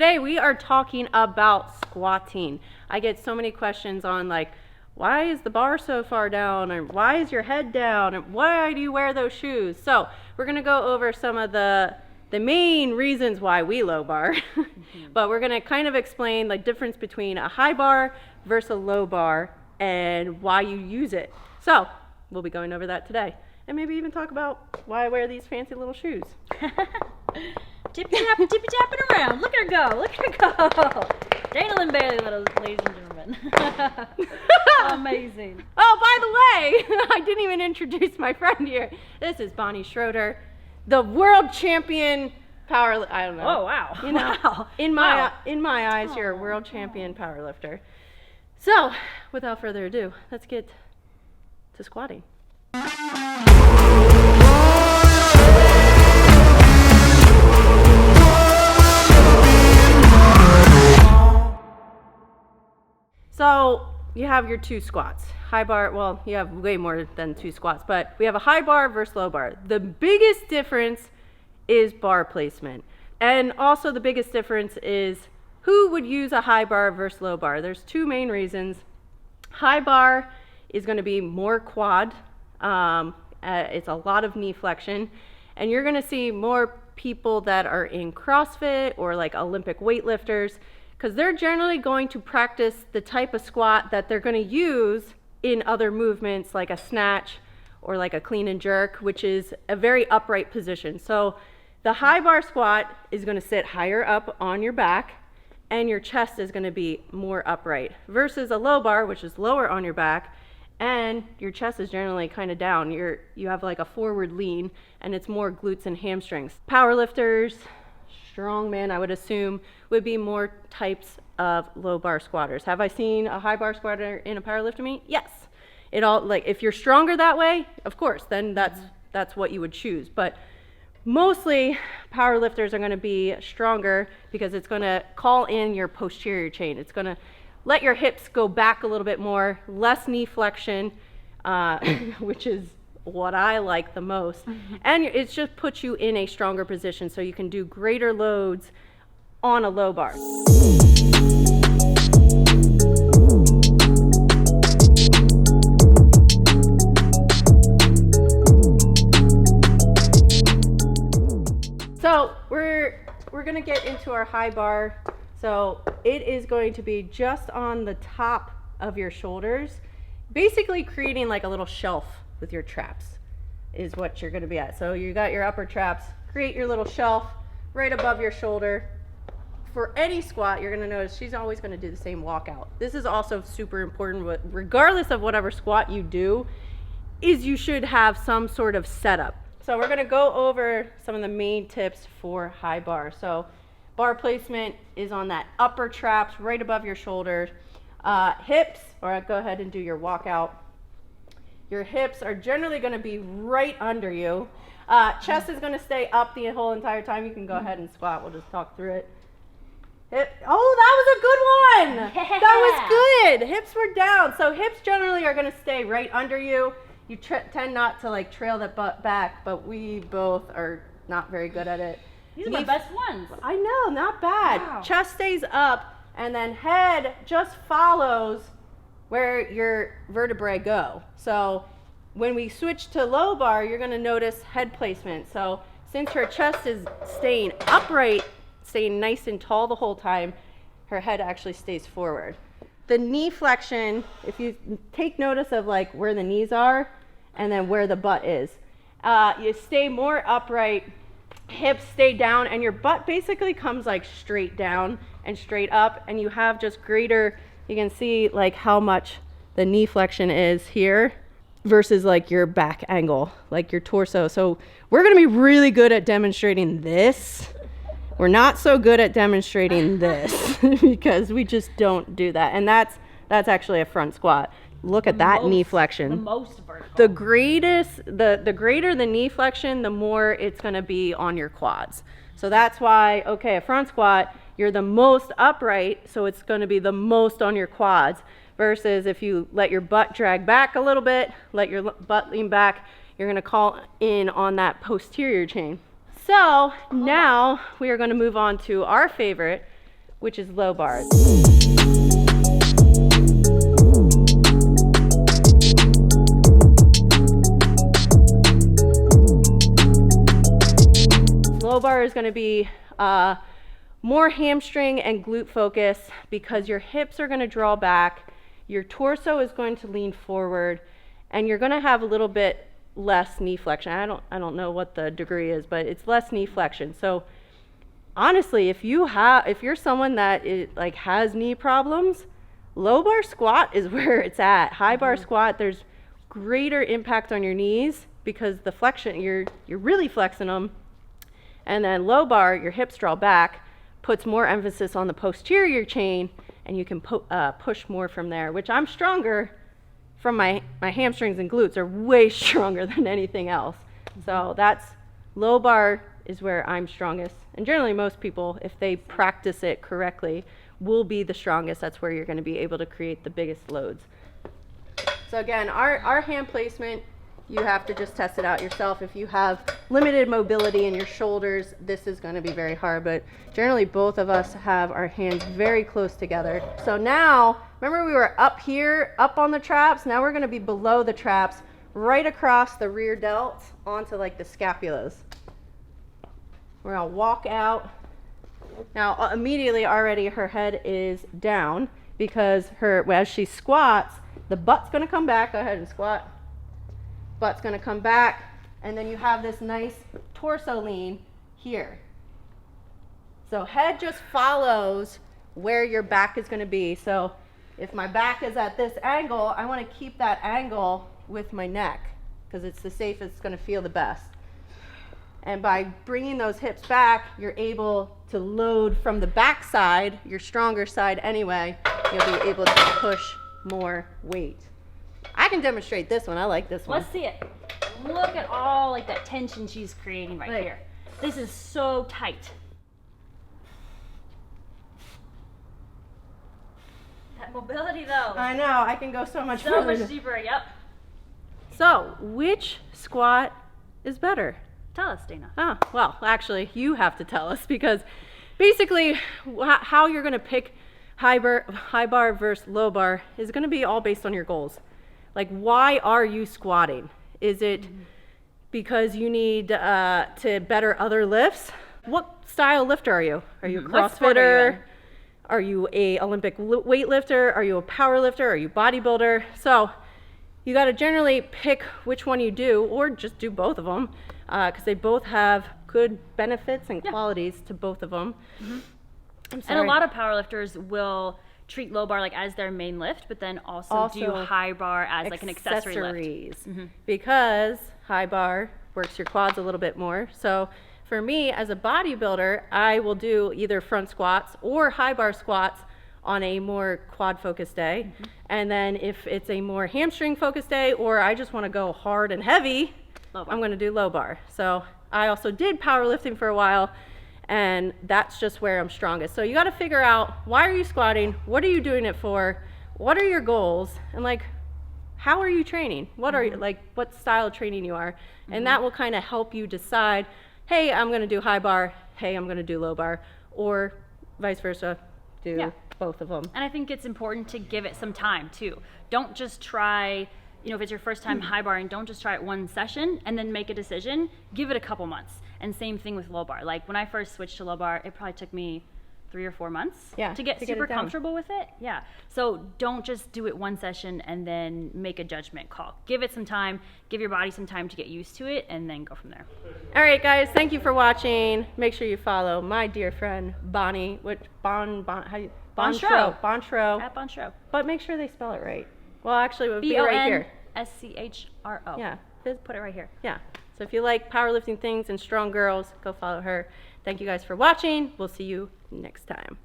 Today we are talking about squatting. I get so many questions on like, why is the bar so far down, or why is your head down, and why do you wear those shoes? So we're gonna go over some of the main reasons why we low bar, but we're gonna kind of explain the difference between a high bar versus a low bar and why you use it. So we'll be going over that today, and maybe even talk about why I wear these fancy little shoes. Tippy tapping around. Look at her go. Look at her go. Dana Lynn Bailey, ladies and gentlemen. Amazing. Oh, by the way, I didn't even introduce my friend here. This is Bonnie Schroeder, the world champion power. I don't know. Oh wow. You know, wow. in my eyes, you're a world champion power lifter. So, without further ado, let's get to squatting. So you have your two squats. High bar, well, you have way more than two squats, but we have a high bar versus low bar. The biggest difference is bar placement. And also the biggest difference is who would use a high bar versus low bar. There's two main reasons. High bar is going to be more quad. It's a lot of knee flexion. And you're going to see more people that are in CrossFit or like Olympic weightlifters, because they're generally going to practice the type of squat that they're going to use in other movements like a snatch or like a clean and jerk, which is a very upright position. So the high bar squat is going to sit higher up on your back and your chest is going to be more upright versus a low bar, which is lower on your back and your chest is generally kind of down. You have like a forward lean and it's more glutes and hamstrings. Powerlifters, strongman, I would assume, would be more types of low bar squatters. Have I seen a high bar squatter in a powerlifting meet? Yes. It all, like, if you're stronger that way, of course, then that's what you would choose. But mostly powerlifters are going to be stronger because it's going to call in your posterior chain. It's going to let your hips go back a little bit more, less knee flexion, which is what I like the most. And it just puts you in a stronger position so you can do greater loads on a low bar. So we're gonna get into our high bar. So it is going to be just on the top of your shoulders, basically creating like a little shelf with your traps is what you're going to be at. So you got your upper traps, create your little shelf right above your shoulder. For any squat, you're going to notice she's always going to do the same walkout. This is also super important, regardless of whatever squat you do, is you should have some sort of setup. So we're going to go over some of the main tips for high bar. So bar placement is on that upper traps right above your shoulders. Hips, or go ahead and do your walkout. Your hips are generally going to be right under you. Chest is going to stay up the whole entire time. You can go ahead and squat. We'll just talk through it. Oh, that was a good one. Yeah. That was good. Hips were down. So hips generally are going to stay right under you. You tend not to like trail the butt back, but we both are not very good at it. These are my best ones. I know, not bad. Wow. Chest stays up, and then head just follows where your vertebrae go. So when we switch to low bar, you're going to notice head placement. So since her chest is staying upright, staying nice and tall the whole time, her head actually stays forward. The knee flexion, if you take notice of like where the knees are and then where the butt is, you stay more upright, hips stay down, and your butt basically comes like straight down and straight up, and you have just greater, you can see like how much the knee flexion is here versus like your back angle, like your torso. So we're going to be really good at demonstrating this. We're not so good at demonstrating this because we just don't do that. And that's actually a front squat. Look at that knee flexion. The most vertical. The greater the knee flexion, the more it's going to be on your quads. So that's why, okay, a front squat, you're the most upright, so it's going to be the most on your quads, versus if you let your butt drag back a little bit, let your butt lean back, you're going to call in on that posterior chain. So now we are going to move on to our favorite, which is low bar. Low bar is going to be more hamstring and glute focus because your hips are going to draw back, your torso is going to lean forward, and you're going to have a little bit less knee flexion. I don't know what the degree is, but it's less knee flexion. So honestly, if you're someone that has knee problems, low bar squat is where it's at. High bar squat, there's greater impact on your knees because the flexion, you're really flexing them. And then low bar, your hips draw back, puts more emphasis on the posterior chain, and you can push more from there, which I'm stronger from my hamstrings and glutes are way stronger than anything else. So that's low bar is where I'm strongest. And generally most people, if they practice it correctly, will be the strongest. That's where you're going to be able to create the biggest loads. So again, our hand placement, you have to just test it out yourself. If you have limited mobility in your shoulders, this is going to be very hard, but generally both of us have our hands very close together. So now, remember we were up here, up on the traps, now we're going to be below the traps, right across the rear delts onto like the scapulas. We're going to walk out. Now immediately already her head is down because as she squats, the butt's going to come back. Go ahead and squat. Butt's going to come back, and then you have this nice torso lean here. So head just follows where your back is going to be. So if my back is at this angle, I want to keep that angle with my neck because it's the safest, it's going to feel the best. And by bringing those hips back, you're able to load from the back side, your stronger side anyway. You'll be able to push more weight. I can demonstrate this one. I like this one. Let's see it. Look at all like that tension she's creating right here. This is so tight. That mobility though. I know. I can go so much So further. much deeper. Yep. So, which squat is better? Tell us, Dana. Ah, well, actually, you have to tell us because basically how you're going to pick high bar versus low bar is going to be all based on your goals. Like, why are you squatting? Is it because you need to better other lifts? What style lifter are you? Are you a CrossFitter? Are you a Olympic weightlifter? Are you a power lifter? Are you a bodybuilder? So you got to generally pick which one you do, or just do both of them, because they both have good benefits and qualities to both of them. I'm sorry. And a lot of powerlifters will treat low bar like as their main lift, but then also do high bar as like an accessory lift. Because high bar works your quads a little bit more. So for me as a bodybuilder, I will do either front squats or high bar squats on a more quad focused day. And then if it's a more hamstring focused day, or I just want to go hard and heavy, I'm going to do low bar. So I also did powerlifting for a while, and that's just where I'm strongest. So you got to figure out, why are you squatting? What are you doing it for? What are your goals? And like, how are you training? What are you, like, what style of training you are? And that will kind of help you decide, hey, I'm going to do high bar. Hey, I'm going to do low bar, or vice versa. Do both of them. And I think it's important to give it some time too. Don't just try, if it's your first time high barring, don't just try it one session and then make a decision. Give it a couple months. And same thing with low bar. Like when I first switched to low bar, it probably took me 3 or 4 months to get super comfortable with it. Yeah. So don't just do it one session and then make a judgment call. Give it some time, give your body some time to get used to it, and then go from there. All right, guys, thank you for watching. Make sure you follow my dear friend Bonnie, Bonshro. At Bonshro. But make sure they spell it right. Well, actually, it would be right here. BONSCHRO. Yeah. Put it right here. Yeah. So if you like powerlifting things and strong girls, go follow her. Thank you guys for watching. We'll see you next time.